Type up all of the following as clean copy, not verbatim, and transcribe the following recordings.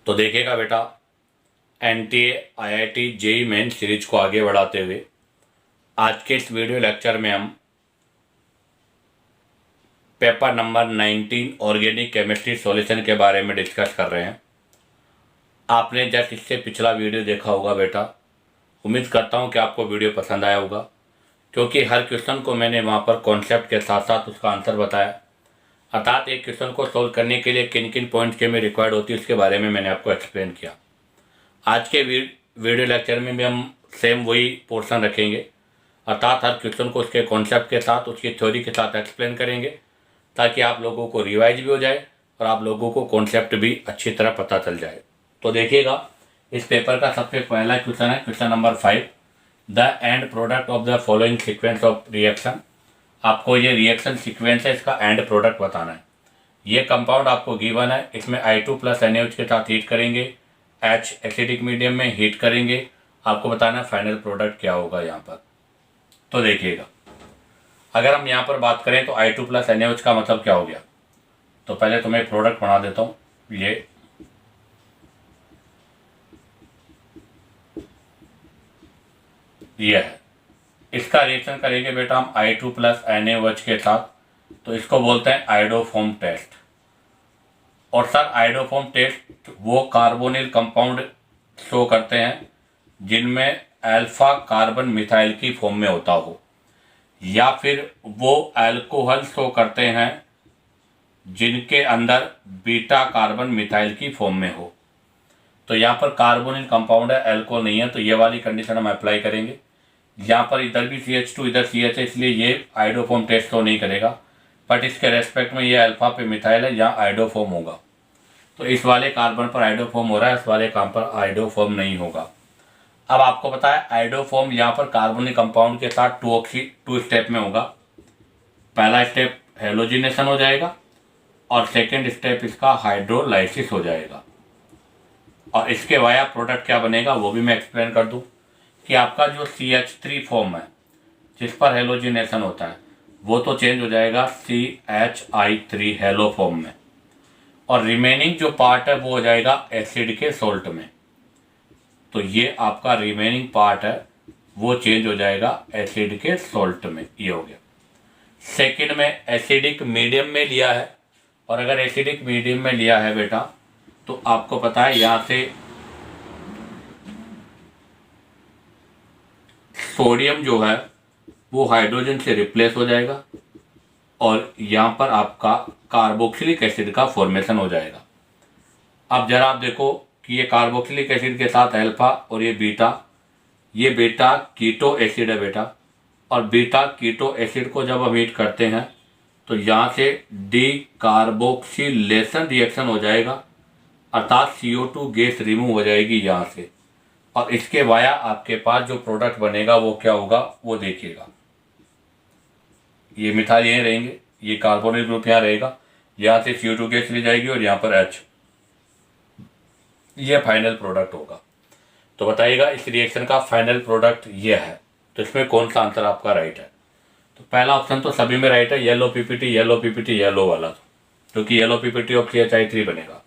तो देखिएगा बेटा, NTA IIT JEE main series को आगे बढ़ाते हुए आज के इस वीडियो लेक्चर में हम paper number 19 organic chemistry solution के बारे में डिस्कस कर रहे हैं। आपने जस्ट इससे पिछला वीडियो देखा होगा बेटा। उम्मीद करता हूं कि आपको वीडियो पसंद आया होगा, क्योंकि हर क्वेश्चन को मैंने वहां पर कॉन्सेप्ट के साथ साथ उसका आंसर बताया। अर्थात एक क्वेश्चन को सोल्व करने के लिए किन किन पॉइंट्स के में रिक्वायर्ड होती है उसके बारे में मैंने आपको एक्सप्लेन किया। आज के वीडियो लेक्चर में भी हम सेम वही पोर्शन रखेंगे, अर्थात हर क्वेश्चन को उसके कॉन्सेप्ट के साथ उसकी थ्योरी के साथ एक्सप्लेन करेंगे, ताकि आप लोगों को रिवाइज भी हो जाए और आप लोगों को कॉन्सेप्ट भी अच्छी तरह पता चल जाए। तो देखिएगा, इस पेपर का सबसे पहला क्वेश्चन है question number 5, the end product of the following sequence of reaction. आपको ये रिएक्शन सीक्वेंस है, इसका एंड प्रोडक्ट बताना है। ये कंपाउंड आपको गिवन है, इसमें I2 प्लस NaOH के साथ हीट करेंगे, H एसिडिक मीडियम में हीट करेंगे। आपको बताना है फाइनल प्रोडक्ट क्या होगा यहाँ पर। तो देखिएगा, अगर हम यहाँ पर बात करें तो I2 प्लस NaOH का मतलब क्या हो गया। तो पहले तो मैं प्रोडक्ट बना देता हूँ। ये है, इसका रिएक्शन करेंगे बेटा हम I2 प्लस NaOH के साथ, तो इसको बोलते हैं आयोडोफॉर्म टेस्ट। और सर आयोडोफॉर्म टेस्ट वो कार्बोनिल कंपाउंड शो करते हैं जिनमें अल्फा कार्बन मिथाइल की फॉर्म में होता हो, या फिर वो अल्कोहल शो करते हैं जिनके अंदर बीटा कार्बन मिथाइल की फॉर्म में हो। तो यहाँ पर कार्बोनिल कंपाउंड है, अल्कोहल नहीं है, तो ये वाली कंडीशन हम अप्लाई करेंगे। यहाँ पर इधर भी CH2 इधर CH है, इसलिए ये आयोडोफॉर्म टेस्ट तो नहीं करेगा, बट इसके रेस्पेक्ट में ये अल्फा पे मिथाइल है, यहाँ आयोडोफॉर्म होगा। तो इस वाले कार्बन पर आयोडोफॉर्म हो रहा है, इस वाले कार्बन पर आयोडोफॉर्म नहीं होगा। अब आपको पता है आयोडोफॉर्म यहाँ पर कार्बोनिक कंपाउंड के साथ टू स्टेप में होगा। पहला स्टेप हेलोजिनेशन हो जाएगा और सेकेंड स्टेप इसका हाइड्रोलाइसिस हो जाएगा। और इसके वाया प्रोडक्ट क्या बनेगा वो भी मैं एक्सप्लेन कर दूं कि आपका जो CH3 फॉर्म है जिस पर हेलोजिनेशन होता है वो तो चेंज हो जाएगा CHI3 हेलो फॉर्म में, और रिमेनिंग जो पार्ट है वो हो जाएगा एसिड के सोल्ट में। तो ये आपका रिमेनिंग पार्ट है वो चेंज हो जाएगा एसिड के सोल्ट में। ये हो गया। सेकेंड में एसिडिक मीडियम में लिया है, और अगर एसिडिक मीडियम में लिया है बेटा तो आपको पता है यहाँ से सोडियम जो है वो हाइड्रोजन से रिप्लेस हो जाएगा और यहाँ पर आपका कार्बोक्सिलिक एसिड का फॉर्मेशन हो जाएगा। अब जरा आप देखो कि ये कार्बोक्सिलिक एसिड के साथ अल्फा और ये बीटा कीटो एसिड है बेटा, और बीटा कीटो एसिड को जब हम हीट करते हैं तो यहाँ से डी कार्बोक्सिलेशन रिएक्शन हो जाएगा, अर्थात CO2 गैस रिमूव हो जाएगी यहाँ से, और इसके वाया आपके पास जो प्रोडक्ट बनेगा वो क्या होगा वो देखिएगा। ये मिथाइल यहीं रहेंगे, ये कार्बोनिल ग्रुप यहाँ रहेगा, यहाँ से CO2 गैस ली जाएगी और यहाँ पर H, ये फाइनल प्रोडक्ट होगा। तो बताइएगा इस रिएक्शन का फाइनल प्रोडक्ट ये है, तो इसमें कौन सा आंसर आपका राइट है। तो पहला ऑप्शन तो सभी में राइट है, येलो PPT येलो वाला, क्योंकि येलो PPT ऑफ CHI3 बनेगा।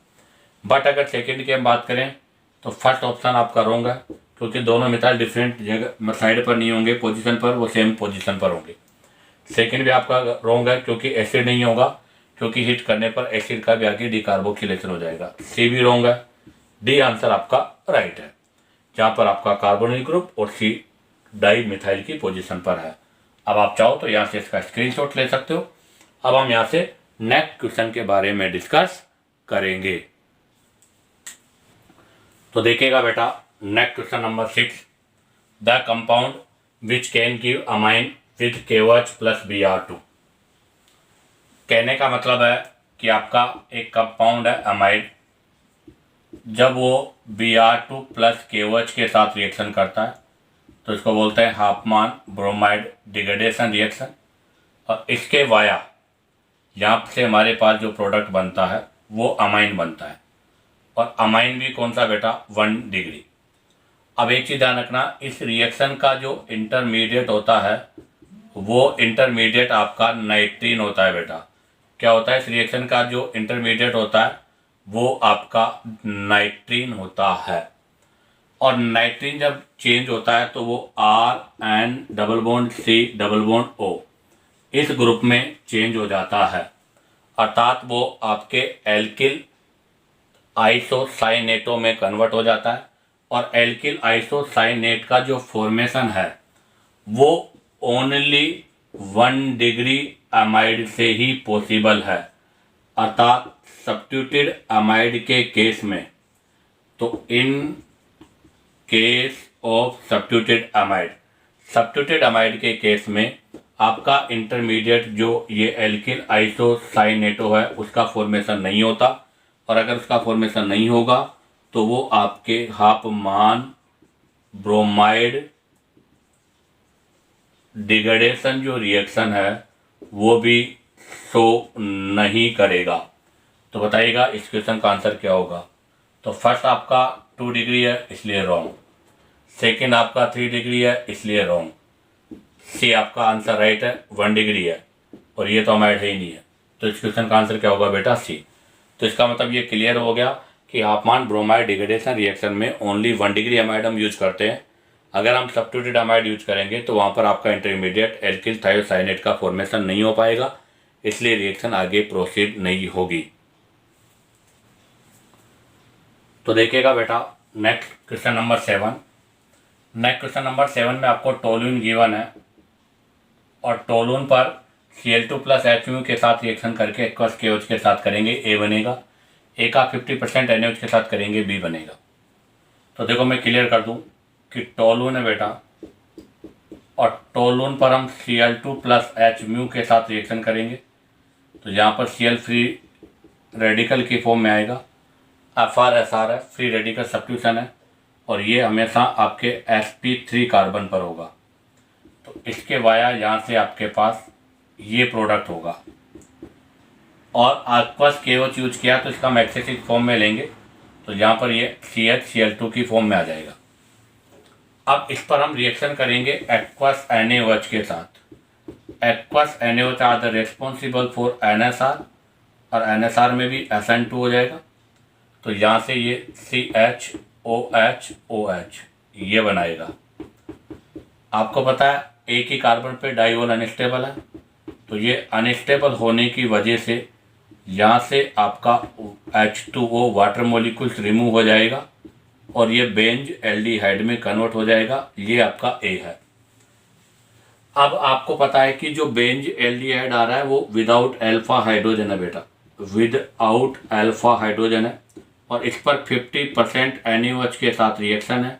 बट अगर सेकेंड की हम बात करें तो फर्स्ट ऑप्शन आपका रॉन्ग है, क्योंकि दोनों मिथाइल डिफरेंट जगह साइड पर नहीं होंगे, पोजीशन पर वो सेम पोजीशन पर होंगे। सेकेंड भी आपका रॉन्ग है, क्योंकि एसिड नहीं होगा, क्योंकि हीट करने पर एसिड का भी आगे डिकार्बोक्सिलेशन हो जाएगा। सी भी रॉन्ग है, डी आंसर आपका राइट है, जहाँ पर आपका कार्बोनिल ग्रुप और C डाई मिथाइल की पोजीशन पर है। अब आप चाहो तो यहाँ से इसका स्क्रीनशॉट ले सकते हो। अब हम यहाँ से नेक्स्ट क्वेश्चन के बारे में डिस्कस करेंगे। तो देखिएगा बेटा, next question number 6, the compound which can give amine with KOH plus Br2। कहने का मतलब है कि आपका एक कंपाउंड है अमाइड, जब वो Br2 प्लस KOH के साथ रिएक्शन करता है तो इसको बोलते हैं हाफमान ब्रोमाइड डिग्रेडेशन रिएक्शन, और इसके वाया यहाँ से हमारे पास जो प्रोडक्ट बनता है वो अमाइन बनता है, और अमाइन भी कौन सा बेटा 1 डिग्री। अब एक चीज़ ध्यान रखना, इस रिएक्शन का जो इंटरमीडिएट होता है वो इंटरमीडिएट आपका नाइट्रीन होता है बेटा। क्या होता है इस रिएक्शन का जो इंटरमीडिएट होता है वो आपका नाइट्रीन होता है। और नाइट्रीन जब चेंज होता है तो वो RN double bond C double bond O इस ग्रुप में चेंज हो जाता है, अर्थात वो आपके एल्किल आइसोसाइनेटों में कन्वर्ट हो जाता है। और एल्किल आइसोसाइनेट का जो फॉर्मेशन है वो ओनली 1 डिग्री अमाइड से ही पॉसिबल है, अर्थात सब्स्टिट्यूटेड अमाइड के केस में। तो in case of substituted amide के केस में आपका इंटरमीडिएट जो ये एल्किल आइसोसाइनेटो है उसका फॉर्मेशन नहीं होता, और अगर उसका फॉर्मेशन नहीं होगा तो वो आपके हाफमान ब्रोमाइड डिग्रेडेशन जो रिएक्शन है वो भी शो नहीं करेगा। तो बताइएगा इस क्वेश्चन का आंसर क्या होगा। तो फर्स्ट आपका 2 डिग्री है इसलिए रॉन्ग, सेकेंड आपका 3 डिग्री है इसलिए रॉन्ग, सी आपका आंसर राइट है 1 डिग्री है, और ये तो अमाइड है ही नहीं है। तो इस क्वेश्चन का आंसर क्या होगा बेटा सी। तो इसका मतलब ये क्लियर हो गया कि हाफमान ब्रोमाइड डिग्रेडेशन रिएक्शन में ओनली 1 डिग्री अमाइड हम यूज करते हैं। अगर हम सब्स्टिट्यूटेड अमाइड यूज करेंगे तो वहाँ पर आपका इंटरमीडिएट एल्किल थायोसाइनेट का फॉर्मेशन नहीं हो पाएगा, इसलिए रिएक्शन आगे प्रोसीड नहीं होगी। तो देखिएगा बेटा next question number 7। Next question number 7 में आपको टोलून गिवन है, और टोलून पर Cl2 प्लस HMU के साथ रिएक्शन करके एक्वस KOH के साथ करेंगे A बनेगा, A का 50% NaOH के साथ करेंगे B बनेगा। तो देखो मैं क्लियर कर दूं कि टोलून है बेटा, और टोलून पर हम Cl2 प्लस HMU के साथ रिएक्शन करेंगे तो यहाँ पर Cl फ्री रेडिकल की फॉर्म में आएगा, FrSr है, फ्री रेडिकल सब्स्टिट्यूशन है, और ये हमेशा आपके sp3 कार्बन पर होगा। तो इसके वाया यहाँ से आपके पास ये प्रोडक्ट होगा, और एक्वस KOH यूज किया तो इसका हम एक्सेसिव फॉर्म में लेंगे तो यहाँ पर ये CH Cl2 की फॉर्म में आ जाएगा। अब इस पर हम रिएक्शन करेंगे एक्वस NaOH के साथ। Aqueous NaOH are the responsible for NSR, और NSR में भी SN2 हो जाएगा। तो यहाँ से ये CHOH ये बनाएगा। आपको पता है एक ही कार्बन पे डाइवोल अनस्टेबल है, तो ये अनस्टेबल होने की वजह से यहाँ से आपका H2O वाटर मॉलिक्यूल्स रिमूव हो जाएगा और ये बेंज एल्डिहाइड में कन्वर्ट हो जाएगा। ये आपका A है। अब आपको पता है कि जो बेंज एल्डिहाइड आ रहा है वो विदाउट अल्फा हाइड्रोजन है बेटा, विदाउट अल्फा हाइड्रोजन है, और इस पर 50% NaOH के साथ रिएक्शन है,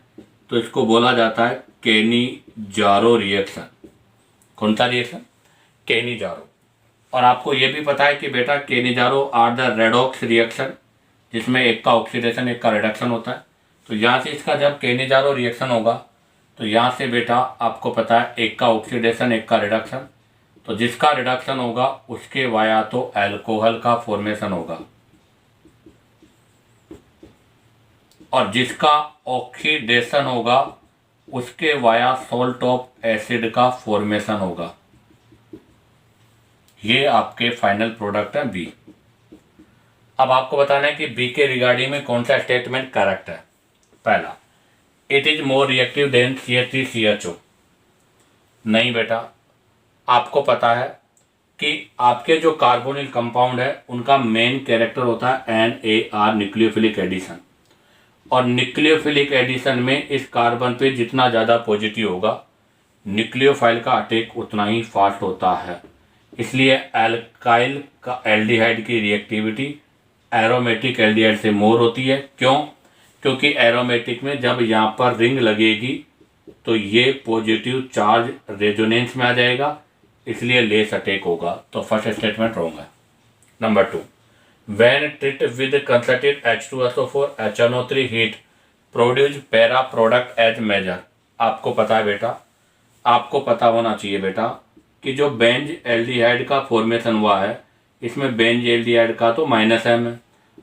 तो इसको बोला जाता है केनी-जारो रिएक्शन। कौन सा रिएक्शन? केनी-जारो। और आपको ये भी पता है कि बेटा केनी-जारो आर द रेडॉक्स रिएक्शन, जिसमें एक का ऑक्सीडेशन एक का रिडक्शन होता है। तो यहाँ से इसका जब केनी-जारो रिएक्शन होगा तो यहाँ से बेटा आपको पता है एक का ऑक्सीडेशन एक का रिडक्शन, तो जिसका रिडक्शन होगा उसके वाया तो अल्कोहल का फॉर्मेशन होगा, और जिसका ऑक्सीडेशन होगा उसके वाया सॉल्ट ऑफ एसिड का फॉर्मेशन होगा। ये आपके फाइनल प्रोडक्ट है बी। अब आपको बताना है कि बी के रिगार्डिंग में कौन सा स्टेटमेंट करेक्ट है। पहला, it is more reactive than CH3CHO। नहीं बेटा, आपको पता है कि आपके जो कार्बोनिल कंपाउंड है उनका मेन कैरेक्टर होता है NAR न्यूक्लियोफिलिक एडिशन, और न्यूक्लियोफिलिक एडिशन में इस कार्बन पे जितना ज़्यादा पॉजिटिव होगा न्यूक्लियोफाइल का अटैक उतना ही फास्ट होता है। इसलिए एल्काइल का एल्डिहाइड की रिएक्टिविटी एरोमेटिक एल्डिहाइड से मोर होती है। क्यों? क्योंकि एरोमेटिक में जब यहाँ पर रिंग लगेगी तो ये पॉजिटिव चार्ज रेजोनेंस में आ जाएगा, इसलिए लेस अटैक होगा। तो फर्स्ट स्टेटमेंट रॉन्ग है। Number 2, when treated with concerted H2SO4 HNO3 heat produce para product as measure। आपको पता है बेटा, आपको पता होना चाहिए बेटा कि जो बेंज एल्डिहाइड का फॉर्मेशन हुआ है इसमें बेंज एल्डिहाइड का तो -M है,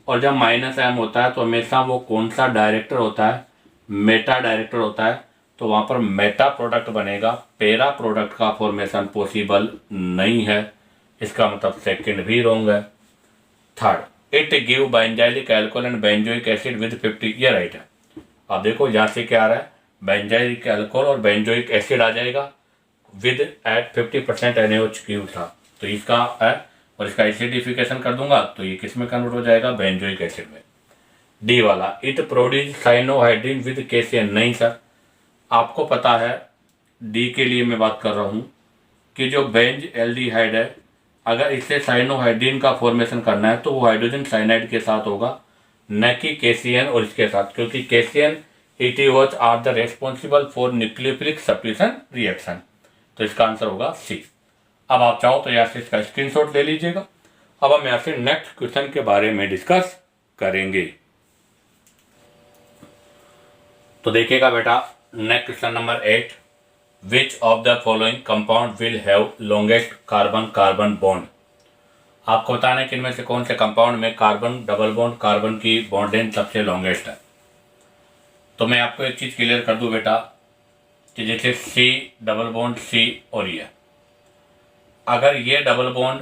और जब -M होता है तो हमेशा वो कौन सा डायरेक्टर होता है? मेटा डायरेक्टर होता है। तो वहाँ पर मेटा प्रोडक्ट बनेगा, पेरा प्रोडक्ट का फॉर्मेशन पॉसिबल नहीं है। इसका मतलब सेकंड भी रॉन्ग है। Third, it give benzylic alcohol and benzoic acid with 50, ये राइट है। आप देखो यहाँ से क्या आ रहा है, बेंजाइलिक अल्कोहल और बेंजोइक एसिड आ जाएगा विद एट 50% NaOH था, तो इसका है, और इसका एसिडिफिकेशन कर दूंगा तो ये किस में कन्वर्ट हो जाएगा, बेंजोइक एसिड में। डी वाला, it produce cyanohydrin with KCN, नहीं सर, आपको पता है डी के लिए मैं बात कर रहा हूँ कि जो बेंज एल्डिहाइड है, अगर इससे साइनोहाइड्रिन का फॉर्मेशन करना है तो वो हाइड्रोजन साइनाइड के साथ होगा, न कि KCN और इसके साथ, क्योंकि KCN ETOH are the responsible for nucleophilic substitution reaction. तो इसका आंसर होगा सी। अब आप चाहो तो यहाँ से इसका स्क्रीनशॉट ले लीजिएगा। अब हम यहाँ से नेक्स्ट क्वेश्चन के बारे में डिस्कस करेंगे। तो देखिएगा बेटा, next question number 8, which of the following compound will have longest carbon carbon bond. आपको बताना है कि इनमें से कौन से कंपाउंड में कार्बन डबल बॉन्ड कार्बन की बॉन्ड लेंथ सबसे लॉन्गेस्ट है। तो मैं आपको एक चीज़ क्लियर कर दूं बेटा कि जैसे C डबल बॉन्ड C और ये, अगर ये डबल बॉन्ड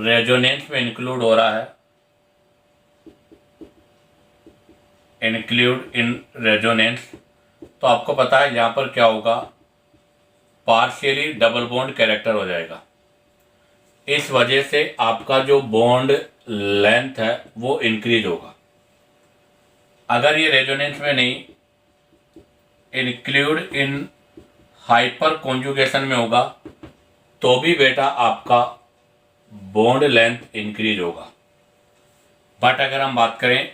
रेजोनेंस में इंक्लूड हो रहा है, इंक्लूड इन रेजोनेंस, तो आपको पता है यहाँ पर क्या होगा, पार्शियली डबल बॉन्ड कैरेक्टर हो जाएगा। इस वजह से आपका जो बॉन्ड लेंथ है वो इंक्रीज होगा। अगर ये रेजोनेंस में नहीं, इंक्लूड इन हाइपर कॉन्जुगेशन में होगा, तो भी बेटा आपका बॉन्ड लेंथ इंक्रीज होगा। बट अगर हम बात करें,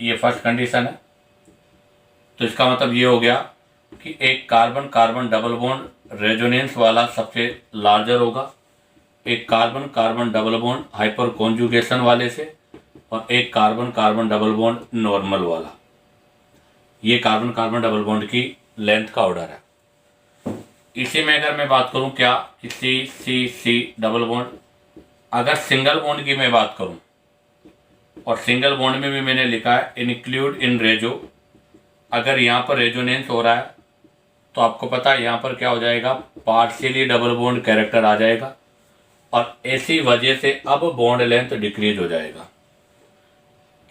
ये फर्स्ट कंडीशन है, तो इसका मतलब ये हो गया कि एक carbon carbon double bond resonance वाला सबसे लार्जर होगा, एक carbon carbon double bond hyper conjugation वाले से, और एक carbon carbon double bond normal वाला। ये कार्बन कार्बन डबल बॉन्ड की लेंथ का ऑर्डर है। इसी में अगर मैं बात करूं क्या, सी सी सी डबल बॉन्ड, अगर सिंगल बॉन्ड की मैं बात करूं, और सिंगल बॉन्ड में भी मैंने लिखा है इंक्लूड इन रेजो, अगर यहाँ पर रेजोनेंस हो रहा है तो आपको पता है यहाँ पर क्या हो जाएगा, पार्शियली डबल बॉन्ड कैरेक्टर आ जाएगा, और ऐसी वजह से अब बॉन्ड लेंथ डिक्रीज हो जाएगा।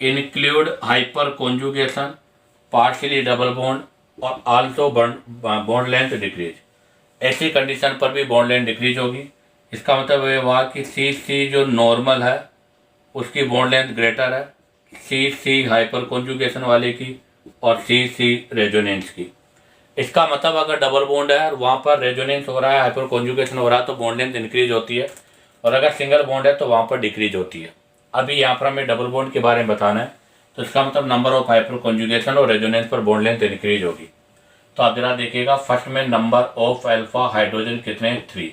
Include hyper conjugation, partially double bond और आल्सो बॉन्ड लेंथ डिक्रीज, ऐसी कंडीशन पर भी बॉन्ड लेंथ डिक्रीज होगी। इसका मतलब ये हुआ कि सी सी जो नॉर्मल है उसकी बॉन्ड लेंथ ग्रेटर है सी सी हाइपर कॉन्जुगेशन वाले की और सी सी रेजोनेंस की। इसका मतलब अगर डबल बॉन्ड है और वहाँ पर रेजोनेंस हो रहा है, हाइपर कॉन्जुगेशन हो रहा है, तो बॉन्ड लेंथ इंक्रीज होती है, और अगर सिंगल बॉन्ड है तो वहाँ पर डिक्रीज होती है। अभी यहाँ पर हमें डबल बॉन्ड के बारे में बताना है, तो इसका मतलब नंबर ऑफ हाइपर कॉन्जुगेशन और रेजोनेंस पर बॉन्ड लेंथ इंक्रीज होगी। तो आप जरा देखिएगा, फर्स्ट में नंबर ऑफ अल्फा हाइड्रोजन कितने हैं, 3।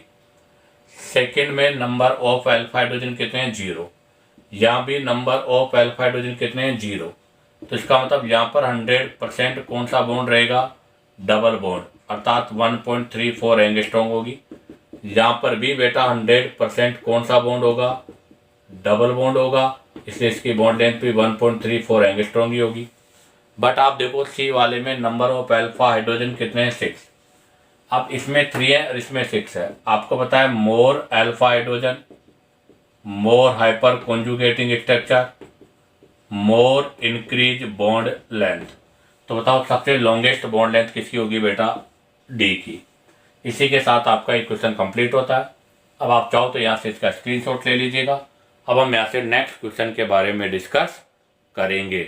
सेकेंड में नंबर ऑफ अल्फा हाइड्रोजन कितने हैं, 0। यहाँ भी नंबर ऑफ अल्फा हाइड्रोजन कितने हैं, 0। तो इसका मतलब यहाँ पर 100% कौन सा बॉन्ड रहेगा, डबल बॉन्ड, अर्थात 1.34 एंगस्ट्रॉम होगी। यहाँ पर भी बेटा 100% कौन सा बॉन्ड होगा, डबल बॉन्ड होगा, इसलिए इसकी बॉन्ड लेंथ भी 1.34 एंगस्ट्रॉम ही होगी। बट आप देखो सी वाले में नंबर ऑफ अल्फा हाइड्रोजन कितने हैं, 6। अब इसमें 3 है और इसमें 6 है। आपको पता है more alpha hydrogen, more hyper conjugating structure, more increase bond length. तो बताओ सबसे लॉन्गेस्ट बॉन्ड लेंथ किसकी होगी बेटा, डी की। इसी के साथ आपका एक क्वेश्चन कंप्लीट होता है। अब आप चाहो तो यहाँ से इसका स्क्रीनशॉट ले लीजिएगा। अब हम यहाँ से नेक्स्ट क्वेश्चन के बारे में डिस्कस करेंगे।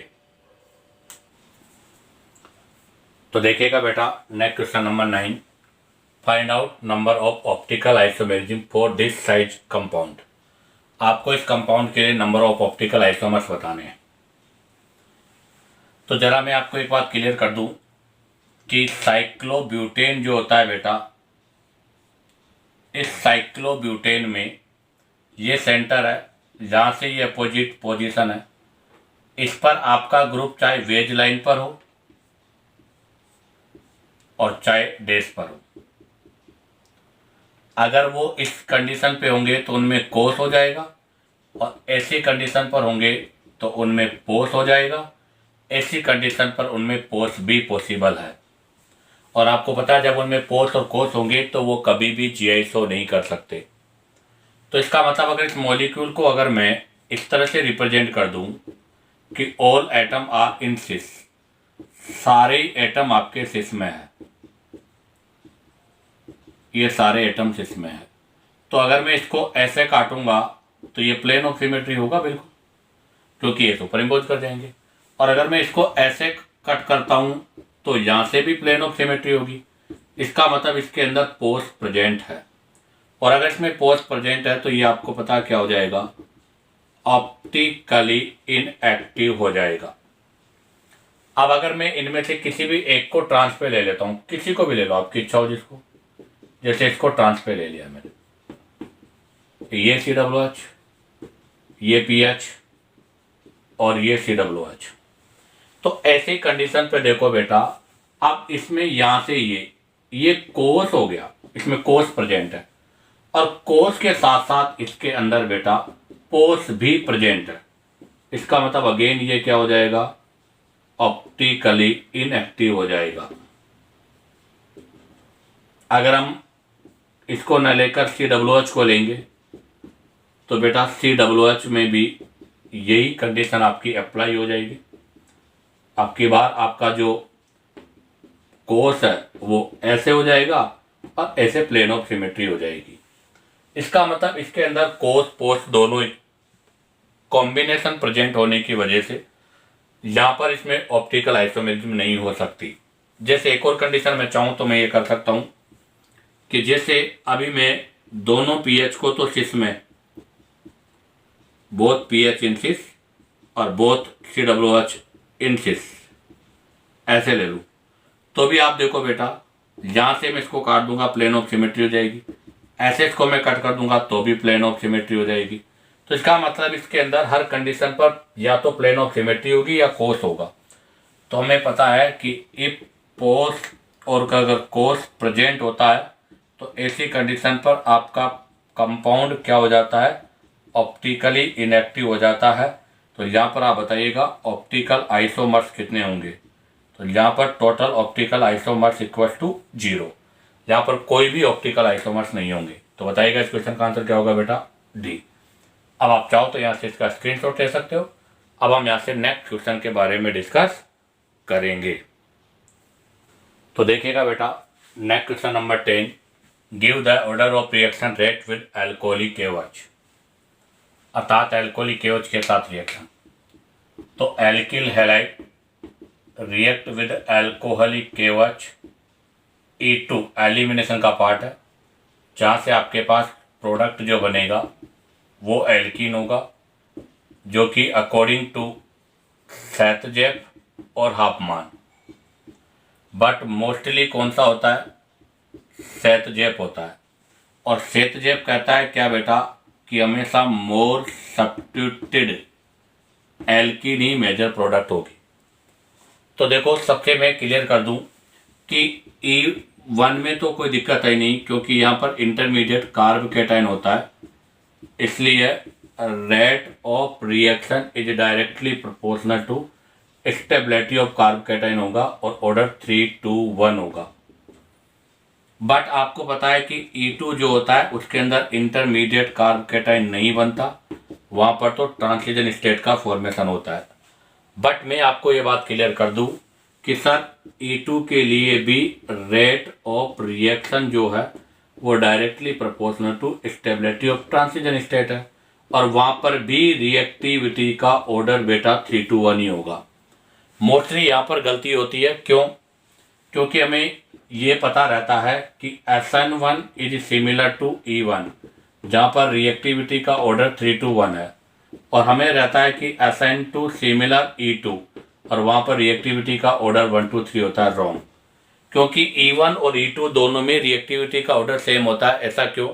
तो देखिएगा बेटा, next question number 9, find out number of optical isomerism for this size compound. आपको इस कंपाउंड के लिए नंबर ऑफ ऑप्टिकल आइसोमर्स बताने हैं। तो जरा मैं आपको एक बात क्लियर कर दूं कि साइक्लोब्यूटेन जो होता है बेटा, इस साइक्लोब्यूटेन में ये सेंटर है, जहाँ से ये अपोजिट पोजीशन है, इस पर आपका ग्रुप चाहे वेज लाइन पर हो और चाहे डैश पर हो। अगर वो इस कंडीशन पे होंगे तो उनमें कोस हो जाएगा, और ऐसी कंडीशन पर होंगे तो उनमें पोस हो जाएगा, ऐसी कंडीशन पर उनमें पोस भी पॉसिबल है। और आपको पता है जब उनमें पोस और कोस होंगे तो वो कभी भी GI शो नहीं कर सकते। तो इसका मतलब अगर इस मॉलिक्यूल को अगर मैं इस तरह से रिप्रेजेंट कर दूं कि ऑल एटम आर इन सिस, सारे एटम आपके सिस में है, ये सारे एटम सिस में है। तो अगर मैं इसको ऐसे काटूंगा तो ये प्लेन ऑफ सिमेट्री होगा बिल्कुल, क्योंकि ये सुपर इम्पोज कर जाएंगे। और अगर मैं इसको ऐसे कट करता हूँ तो यहाँ से भी प्लेन ऑफ सिमेट्री होगी। इसका मतलब इसके अंदर पोस्ट प्रेजेंट है, और अगर इसमें पोस्ट प्रेजेंट है तो ये आपको पता क्या हो जाएगा, ऑप्टिकली इनएक्टिव हो जाएगा। अब अगर मैं इनमें से किसी भी एक को ट्रांस पे ले लेता हूँ, किसी को भी ले लो आपकी इच्छा हो जिसको, जैसे इसको ट्रांस पे ले लिया मैंने, ये COOH, ये PH और ये COOH। तो ऐसी कंडीशन पे देखो बेटा, अब इसमें यहां से ये कोस हो गया, इसमें कोस प्रेजेंट है, और कोस के साथ साथ इसके अंदर बेटा पोस भी प्रेजेंट है। इसका मतलब अगेन ये क्या हो जाएगा, ऑप्टिकली इनएक्टिव हो जाएगा। अगर हम इसको न लेकर COOH को लेंगे तो बेटा COOH में भी यही कंडीशन आपकी अप्लाई हो जाएगी। आपकी बार आपका जो कोस है वो ऐसे हो जाएगा और ऐसे प्लेन ऑफ सिमेट्री हो जाएगी। इसका मतलब इसके अंदर कोस पोस्ट दोनों कॉम्बिनेशन प्रेजेंट होने की वजह से यहाँ पर इसमें ऑप्टिकल आइसोमेरिज्म नहीं हो सकती। जैसे एक और कंडीशन मैं चाहूँ तो मैं ये कर सकता हूँ कि जैसे अभी मैं दोनों PH को तो सिस में, बोथ PH इन सिस और बोथ COOH इन सिस ऐसे ले लूँ, तो भी आप देखो बेटा यहाँ से मैं इसको काट दूंगा प्लेन ऑफ सिमेट्री हो जाएगी, ऐसे इसको मैं कट कर दूंगा तो भी प्लेन ऑफ सिमेट्री हो जाएगी। तो इसका मतलब इसके अंदर हर कंडीशन पर या तो प्लेन ऑफ सिमेट्री होगी या कोस होगा। तो हमें पता है कि इफ पोस और अगर कोस प्रेजेंट होता है तो ऐसी कंडीशन पर आपका कंपाउंड क्या हो जाता है, ऑप्टिकली इनएक्टिव हो जाता है। तो यहाँ पर आप बताइएगा ऑप्टिकल आइसोमर्स कितने होंगे, तो यहाँ पर total optical isomers equal to 0, यहाँ पर कोई भी ऑप्टिकल आइसोमर्स नहीं होंगे। तो बताइएगा इस क्वेश्चन का आंसर क्या होगा बेटा, डी। अब आप चाहो तो यहाँ से इसका स्क्रीनशॉट ले सकते हो। अब हम यहाँ से नेक्स्ट क्वेश्चन के बारे में डिस्कस करेंगे। तो देखिएगा बेटा next question number 10, give the order of reaction rate with alcoholic KOH, अर्थात अल्कोहलिक KOH के साथ रिएक्शन। तो alkyl halide react with alcoholic KOH, E2 elimination का पार्ट है, जहाँ से आपके पास प्रोडक्ट जो बनेगा वो एल्कीन होगा, जो कि अकॉर्डिंग टू सैतजेफ और हाफमान, बट मोस्टली कौन सा होता है, सैतजेफ होता है। और सैतजेफ कहता है क्या बेटा कि हमेशा मोर सब्स्टिट्यूटेड एल्कीन ही मेजर प्रोडक्ट होगी। तो देखो सबसे मैं क्लियर कर दूं कि E1 में तो कोई दिक्कत है नहीं, क्योंकि यहाँ पर इंटरमीडिएट कार्ब कैटायन होता है, इसलिए rate of reaction is directly proportional to stability of carbocation होगा और ऑर्डर 3:2:1 होगा। बट आपको पता है कि E2 जो होता है उसके अंदर इंटरमीडिएट कार्ब कैटायन नहीं बनता, वहाँ पर तो ट्रांजिशन स्टेट का फॉर्मेशन होता है। बट मैं आपको ये बात क्लियर कर दूं कि सर E2 के लिए भी रेट ऑफ रिएक्शन जो है वो directly proportional to stability of transition state है, और वहाँ पर भी रिएक्टिविटी का ऑर्डर बेटा 3:1 ही होगा। मोस्टली यहाँ पर गलती होती है, क्यों, क्योंकि हमें ये पता रहता है कि SN1 is similar to E1, जहाँ पर रिएक्टिविटी का ऑर्डर 3:1 है, और हमें रहता है कि SN2 सिमिलर E2 और वहाँ पर रिएक्टिविटी का ऑर्डर 1-2-3 होता है। रॉन्ग, क्योंकि E1 और E2 दोनों में रिएक्टिविटी का ऑर्डर सेम होता है। ऐसा क्यों,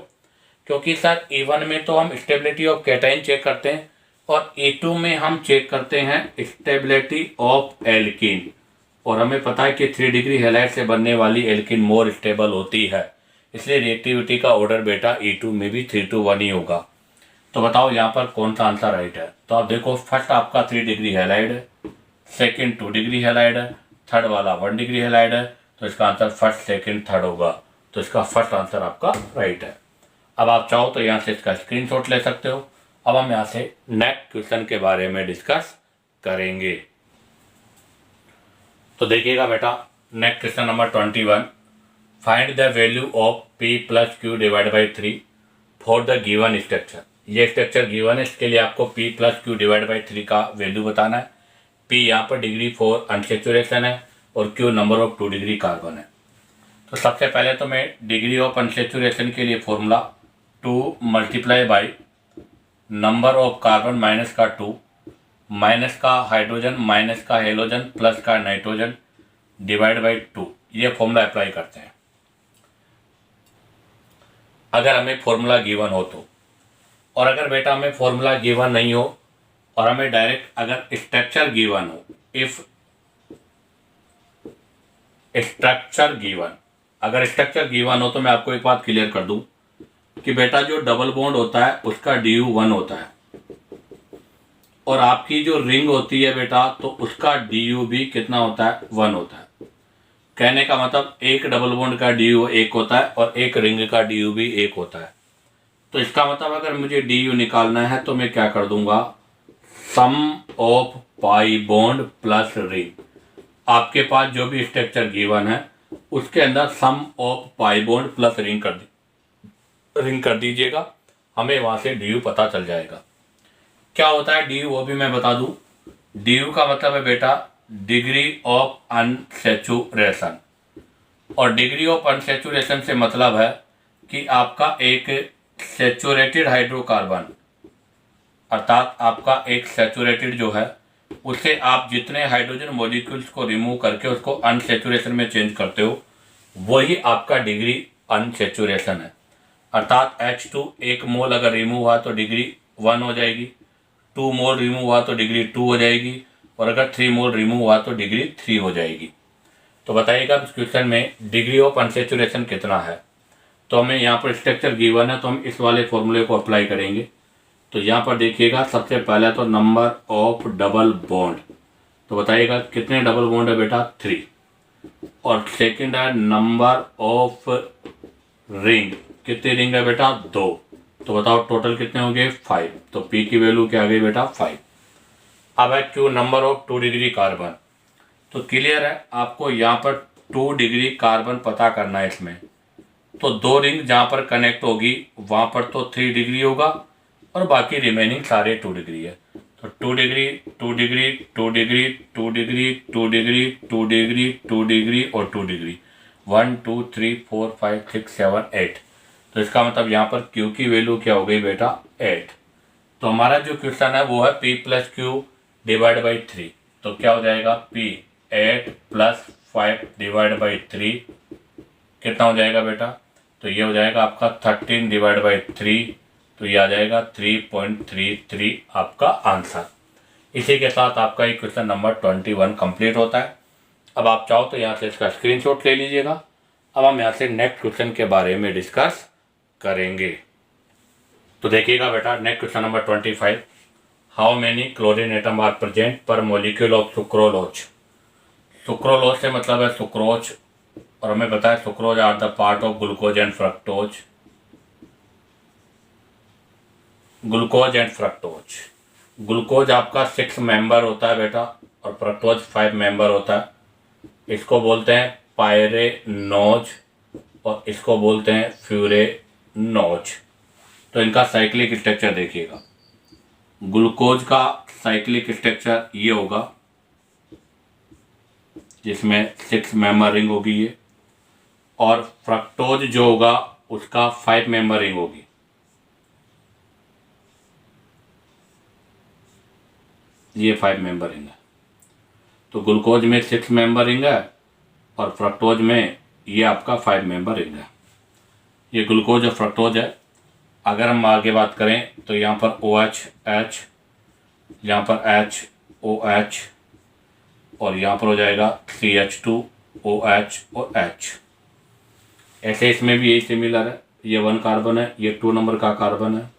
क्योंकि सर E1 में तो हम स्टेबिलिटी ऑफ कैटायन चेक करते हैं और E2 में हम चेक करते हैं स्टेबिलिटी ऑफ एल्कीन, और हमें पता है कि 3 डिग्री हैलाइड से बनने वाली एल्कीन मोर स्टेबल होती है, इसलिए रिएक्टिविटी का ऑर्डर बेटा E2 में भी 3:1 ही होगा। तो बताओ यहाँ पर कौन सा आंसर राइट है। तो आप देखो फर्स्ट आपका 3 डिग्री हैलाइड है, सेकंड 2 डिग्री हैलाइड है, थर्ड वाला 1 डिग्री हैलाइड है, तो इसका आंसर फर्स्ट सेकंड थर्ड होगा। तो इसका फर्स्ट आंसर आपका राइट है। अब आप चाहो तो यहाँ से इसका स्क्रीनशॉट ले सकते हो अब हम यहाँ से नेक्स्ट क्वेश्चन के बारे में डिस्कस करेंगे। तो देखिएगा बेटा, next question number 21, find the value of P plus Q divide by 3 for the given structure. ये स्ट्रक्चर गिवन है, इसके लिए आपको P plus Q divide by 3 का वैल्यू बताना है। P यहाँ पर डिग्री फॉर अनसेचुरेशन है और Q number of 2 degree carbon है। तो सबसे पहले तो मैं डिग्री ऑफ अनसेचुरेशन के लिए formula 2 multiply by number of carbon minus का 2 माइनस का हाइड्रोजन माइनस का हेलोजन प्लस का नाइट्रोजन डिवाइड बाई 2, ये फॉर्मूला अप्लाई करते हैं अगर हमें फॉर्मूला गिवन हो तो। और अगर बेटा हमें फॉर्मूला गिवन नहीं हो और हमें डायरेक्ट अगर स्ट्रक्चर गिवन हो, इफ स्ट्रक्चर गिवन, अगर स्ट्रक्चर गिवन हो तो मैं आपको एक बात क्लियर कर दूं कि बेटा जो डबल बॉन्ड होता है उसका DU 1 होता है और आपकी जो रिंग होती है बेटा तो उसका DU भी कितना होता है, 1 होता है। कहने का मतलब एक डबल बॉन्ड का DU 1 होता है और एक रिंग का DU भी 1 होता है। तो इसका मतलब अगर मुझे DU निकालना है तो मैं क्या कर दूंगा, sum of pi bond plus ring. आपके पास जो भी स्ट्रक्चर गिवन है उसके अंदर sum of pi bond plus ring कर दीजिएगा, हमें वहां से DU पता चल जाएगा। क्या होता है DU वो भी मैं बता दूं। DU का मतलब है बेटा डिग्री ऑफ अनसेचुरेशन, और डिग्री ऑफ अनसेचुरेशन से मतलब है कि आपका एक सेचुरेटेड हाइड्रोकार्बन, अर्थात आपका एक सेचुरेटेड जो है उसे आप जितने हाइड्रोजन मॉलिक्यूल्स को रिमूव करके उसको अनसेचुरेशन में चेंज करते हो वही आपका डिग्री अनसेचुरेशन है। अर्थात H2 1 मोल अगर रिमूव हुआ तो डिग्री 1 हो जाएगी, 2 मोल रिमूव हुआ तो डिग्री 2 हो जाएगी, और अगर 3 मोल रिमूव हुआ तो डिग्री 3 हो जाएगी। तो बताइएगा इस क्वेश्चन में डिग्री ऑफ अनसेचुरेशन कितना है। तो हमें यहाँ पर स्ट्रक्चर गिवन है तो हम इस वाले फॉर्मूले को अप्लाई करेंगे। तो यहाँ पर देखिएगा, सबसे पहले तो नंबर ऑफ डबल बॉन्ड, तो बताइएगा कितने डबल बॉन्ड है बेटा, 3। और सेकंड है नंबर ऑफ रिंग, कितनी रिंग है बेटा, 2। तो बताओ टोटल कितने हो गए, 5। तो P की वैल्यू क्या आ गई बेटा, 5। अब है Q number of 2 degree carbon. तो क्लियर है, आपको यहाँ पर 2 डिग्री कार्बन पता करना है इसमें। तो 2 रिंग जहाँ पर कनेक्ट होगी वहाँ पर तो 3 डिग्री होगा और बाकी रिमेनिंग सारे 2 डिग्री है। तो 2 degree 2 degree 2 degree 2 degree 2 degree 2 degree 2 degree और 2 डिग्री, 1 2 3 4 5 6 7 8। तो इसका मतलब यहाँ पर Q की वैल्यू क्या हो गई बेटा, 8। तो हमारा जो क्वेश्चन है वो है P plus Q divide by 3। तो क्या हो जाएगा, P 8 प्लस 5 डिवाइड बाई 3 कितना हो जाएगा बेटा, तो ये हो जाएगा आपका 13 डिवाइड बाई 3, तो ये आ जाएगा 3.33 आपका आंसर। इसी के साथ आपका ये क्वेश्चन नंबर 21 कंप्लीट होता है। अब आप चाहो तो यहाँ से इसका स्क्रीनशॉट ले लीजिएगा। अब हम यहाँ से नेक्स्ट क्वेश्चन के बारे में डिस्कस करेंगे। तो देखिएगा बेटा, next question number 25, how many chlorine atom are present per molecule of sucralose. Sucralose से मतलब है सुक्रोज, और हमें पता है sucrose are the part of glucose and fructose. Glucose and fructose, glucose आपका 6 मेंबर होता है बेटा और फ्रक्टोज 5 मेंबर होता है। इसको बोलते हैं पायरेनोज और इसको बोलते हैं फ्यूरेनोज। तो इनका साइक्लिक स्ट्रक्चर देखिएगा, ग्लूकोज का साइक्लिक स्ट्रक्चर ये होगा जिसमें 6 मेंबर रिंग होगी ये, और फ्रक्टोज जो होगा उसका 5 मेंबर रिंग होगी। ये 5 मेंबर रिंग है। तो ग्लूकोज में 6 मेंबर रिंग है और फ्रक्टोज में ये आपका 5 मेंबर रिंग है। ये ग्लूकोज और फ्रक्टोज है। अगर हम आगे बात करें तो यहाँ पर OH H, यहाँ पर H OH, और यहाँ पर हो जाएगा CH2 OH और H। ऐसे इसमें भी यही सिमिलर है, ये 1 कार्बन है, ये 2 नंबर का कार्बन है,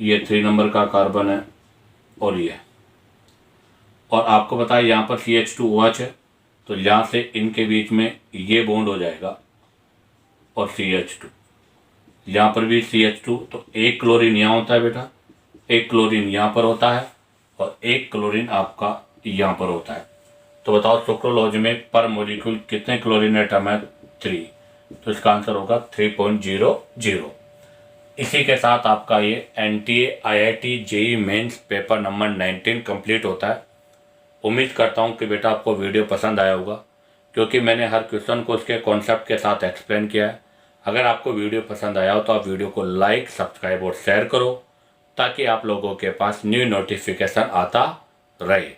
ये 3 नंबर का कार्बन है और ये। और आपको पता है यहाँ पर CH2 OH है, तो यहाँ से इनके बीच में ये बॉन्ड हो जाएगा और CH2, यहाँ पर भी CH2, तो एक क्लोरीन यहाँ होता है बेटा एक क्लोरीन यहाँ पर होता है और एक क्लोरीन आपका यहाँ पर होता है। तो बताओ सुक्रोलोज में पर मॉलिक्यूल कितने क्लोरीन एटम है? 3। तो इसका आंसर होगा 3.00। इसी के साथ आपका ये NTA IIT JEE mains paper number 19 complete होता है। उम्मीद करता हूँ कि बेटा आपको वीडियो पसंद आया होगा, क्योंकि मैंने हर क्वेश्चन को उसके कॉन्सेप्ट के साथ एक्सप्लेन किया है। अगर आपको वीडियो पसंद आया हो तो आप वीडियो को लाइक, सब्सक्राइब और शेयर करो, ताकि आप लोगों के पास न्यू नोटिफिकेशन आता रहे।